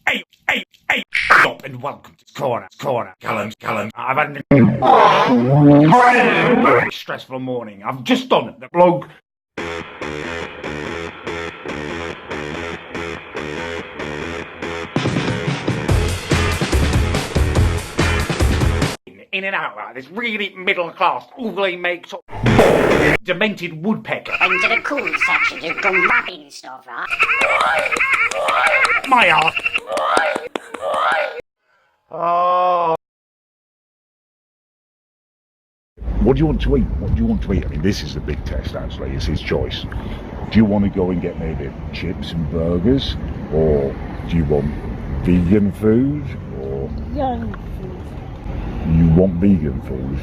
Hey, stop and welcome to Corner, Callums. I've had a very stressful morning. I've just done the bloke. In and out like this really middle class, overly made up, demented woodpecker. Into the cool section, you've gone rapping stuff, right? My ass. Oh. What do you want to eat? What do you want to eat? I mean, this is the big test, actually. It's his choice. Do you want to go and get maybe chips and burgers? Or do you want vegan food? Or Young food. you want vegan food?